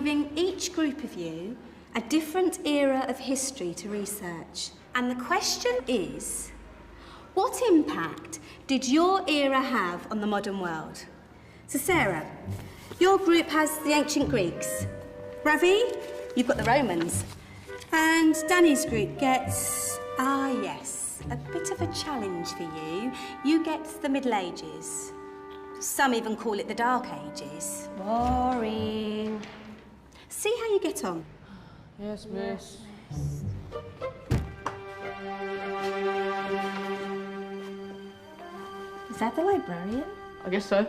giving each group of you a different era of history to research. And the question is, what impact did your era have on the modern world? So Sarah, your group has the ancient Greeks. Ravi, you've got the Romans. And Danny's group gets, yes, a bit of a challenge for you. You get the Middle Ages. Some even call it the Dark Ages. Boring. See how you get on. Yes, miss. Is that the librarian? I guess so.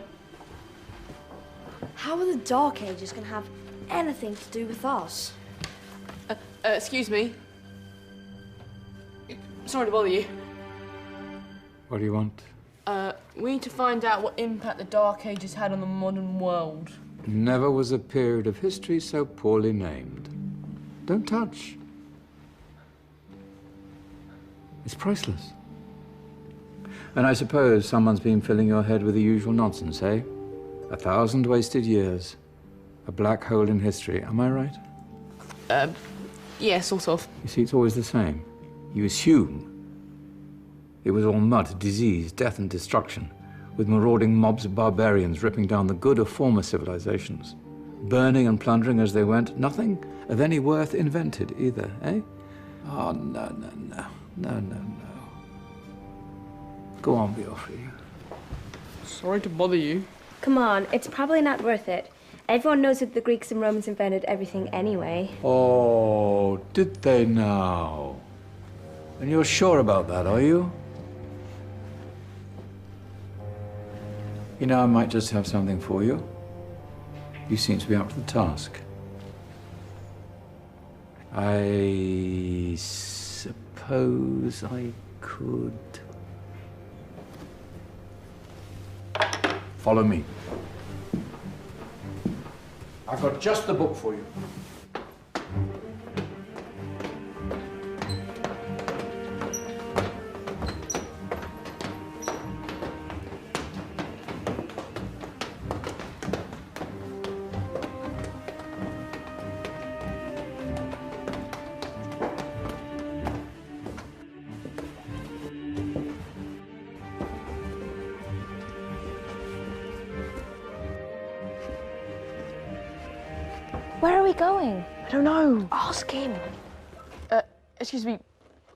How are the Dark Ages going to have anything to do with us? Excuse me. Sorry to bother you. What do you want? We need to find out what impact the Dark Ages had on the modern world. Never was a period of history so poorly named. Don't touch. It's priceless. And I suppose someone's been filling your head with the usual nonsense, eh? 1,000 wasted years. A black hole in history, am I right? Yeah, sort of. You see, it's always the same. You assume it was all mud, disease, death and destruction, with marauding mobs of barbarians ripping down the good of former civilizations, burning and plundering as they went, nothing of any worth invented either, eh? Oh, no. Go on, Beofrey. Sorry to bother you. Come on, it's probably not worth it. Everyone knows that the Greeks and Romans invented everything anyway. Oh, did they now? And you're sure about that, are you? You know, I might just have something for you. You seem to be up to the task. I suppose I could... Follow me. I've got just the book for you. Where are we going? I don't know. Ask him. Excuse me,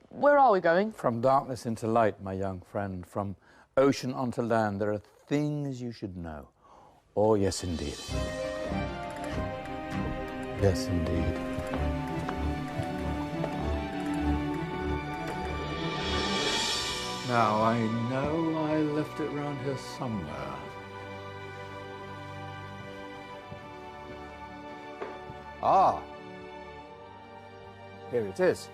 where are we going? From darkness into light, my young friend. From ocean onto land, there are things you should know. Oh, yes, indeed. Yes, indeed. Now, I know I left it round here somewhere. Ah, here it is.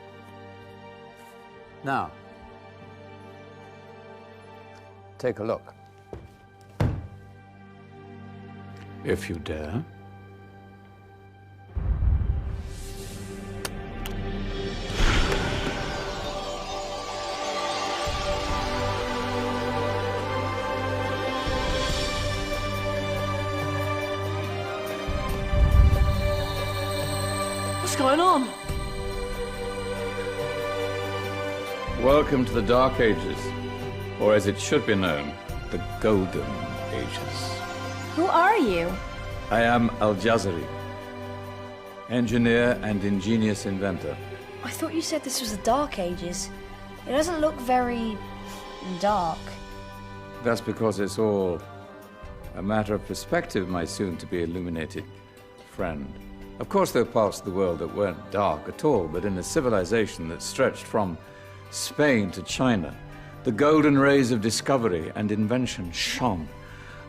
Now, take a look. If you dare. What's going on? Welcome to the Dark Ages, or as it should be known, the Golden Ages. Who are you? I am Al-Jazari, engineer and ingenious inventor. I thought you said this was the Dark Ages. It doesn't look very... dark. That's because it's all a matter of perspective, my soon-to-be illuminated friend. Of course, there are parts of the world that weren't dark at all, but in a civilization that stretched from Spain to China, the golden rays of discovery and invention shone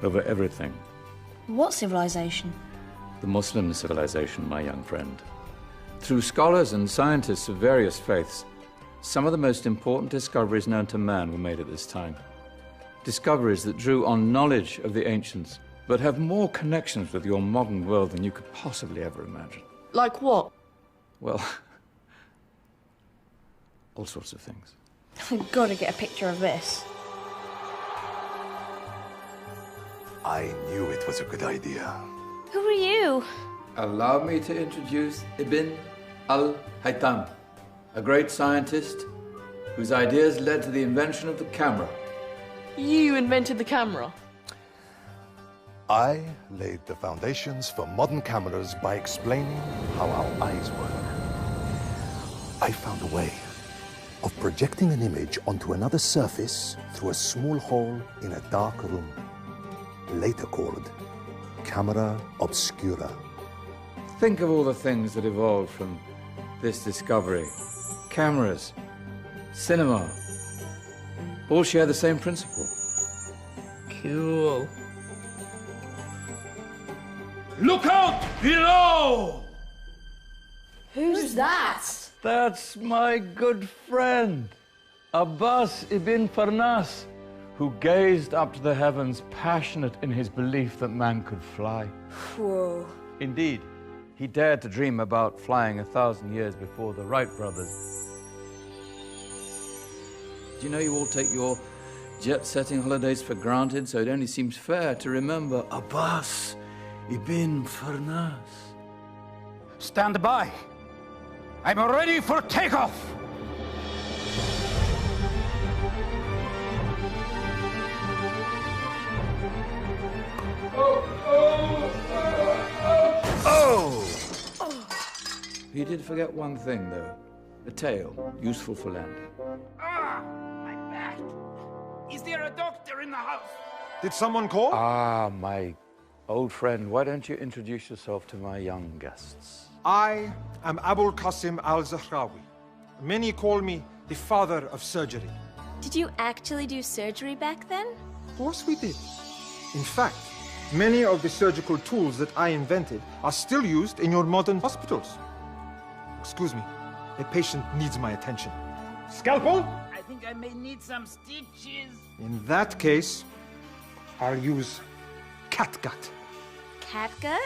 over everything. What civilization? The Muslim civilization, my young friend. Through scholars and scientists of various faiths, some of the most important discoveries known to man were made at this time. Discoveries that drew on knowledge of the ancients, but have more connections with your modern world than you could possibly ever imagine. Like what? Well, all sorts of things. I've got to get a picture of this. I knew it was a good idea. Who are you? Allow me to introduce Ibn al-Haytham, a great scientist whose ideas led to the invention of the camera. You invented the camera. I laid the foundations for modern cameras by explaining how our eyes work. I found a way of projecting an image onto another surface through a small hole in a dark room, later called camera obscura. Think of all the things that evolved from this discovery. Cameras, cinema, all share the same principle. Cool. Look out below! Who's that? That's my good friend, Abbas ibn Farnas, who gazed up to the heavens, passionate in his belief that man could fly. Whoa. Indeed, he dared to dream about flying 1,000 years before the Wright brothers. Do you know you all take your jet-setting holidays for granted, so it only seems fair to remember Abbas ibn Farnas? Stand by. I'm ready for takeoff. You did forget one thing, though. A tail, useful for landing. My back. Is there a doctor in the house? Did someone call? Ah, my old friend, why don't you introduce yourself to my young guests? I am Abul Qasim al-Zahrawi. Many call me the father of surgery. Did you actually do surgery back then? Of course we did. In fact, many of the surgical tools that I invented are still used in your modern hospitals. Excuse me, a patient needs my attention. Scalpel? I think I may need some stitches. In that case, I'll use catgut Catgut?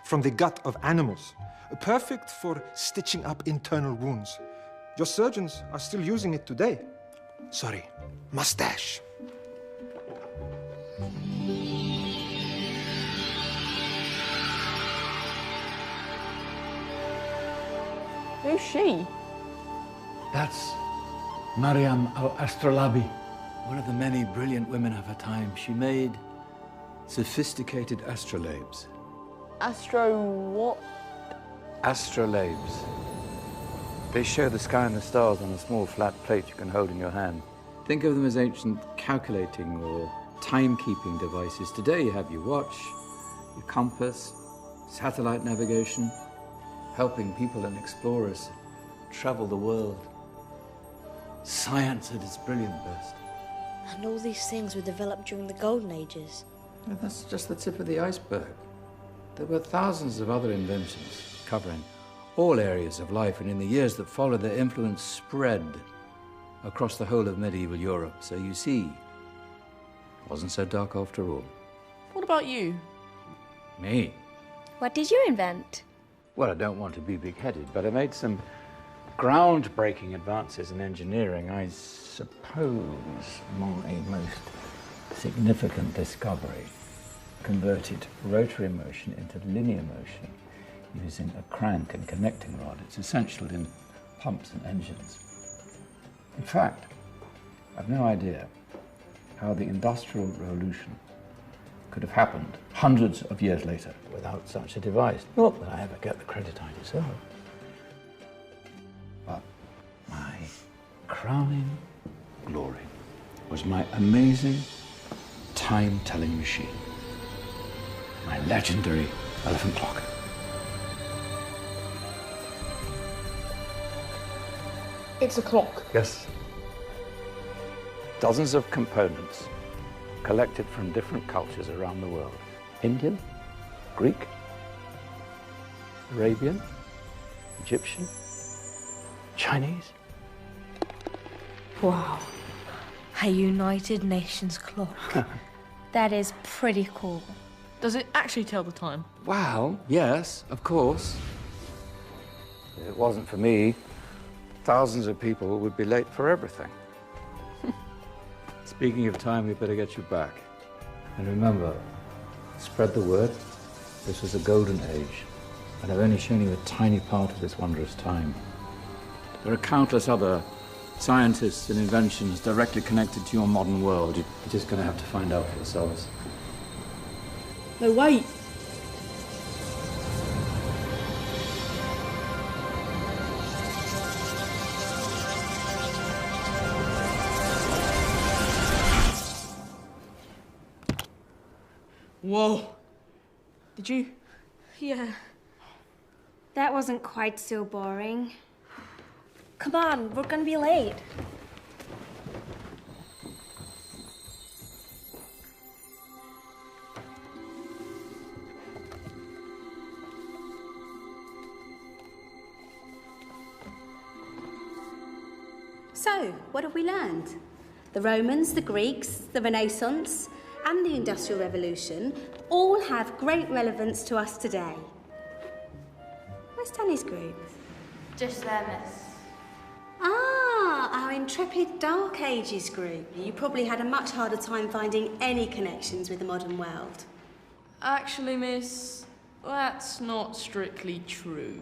from the gut of animals. Perfect for stitching up internal wounds. Your surgeons are still using it today. Sorry, mustache. Who's she? That's Maryam al-Astrolabi, one of the many brilliant women of her time. She made sophisticated astrolabes. Astro what? Astrolabes. They show the sky and the stars on a small flat plate you can hold in your hand. Think of them as ancient calculating or timekeeping devices. Today you have your watch, your compass, satellite navigation, helping people and explorers travel the world. Science at its brilliant best. And all these things were developed during the Golden Ages. And that's just the tip of the iceberg. There were thousands of other inventions covering all areas of life, and in the years that followed, their influence spread across the whole of medieval Europe. So you see, it wasn't so dark after all. What about you? Me? What did you invent? Well, I don't want to be big-headed, but I made some groundbreaking advances in engineering. I suppose my most significant discovery converted rotary motion into linear motion using a crank and connecting rod. It's essential in pumps and engines. In fact, I've no idea how the Industrial Revolution could have happened hundreds of years later without such a device. Not that I ever get the credit I deserve. But my crowning glory was my amazing time-telling machine, my legendary elephant clock. It's a clock. Yes. Dozens of components collected from different cultures around the world. Indian, Greek, Arabian, Egyptian, Chinese. Wow. A United Nations clock. That is pretty cool. Does it actually tell the time? Well, yes, of course. If it wasn't for me, thousands of people would be late for everything. Speaking of time, we better get you back. And remember, spread the word. This was a golden age But I've only shown you a tiny part of this wondrous time. There are countless other scientists and inventions directly connected to your modern world. You're just going to have to find out for yourselves. No, wait. Whoa. Did you? Yeah. That wasn't quite so boring. Come on, we're gonna be late. So, what have we learned? The Romans, the Greeks, the Renaissance, and the Industrial Revolution all have great relevance to us today. Where's Danny's group? Just there, miss. Ah, our intrepid Dark Ages group. You probably had a much harder time finding any connections with the modern world. Actually, miss, that's not strictly true.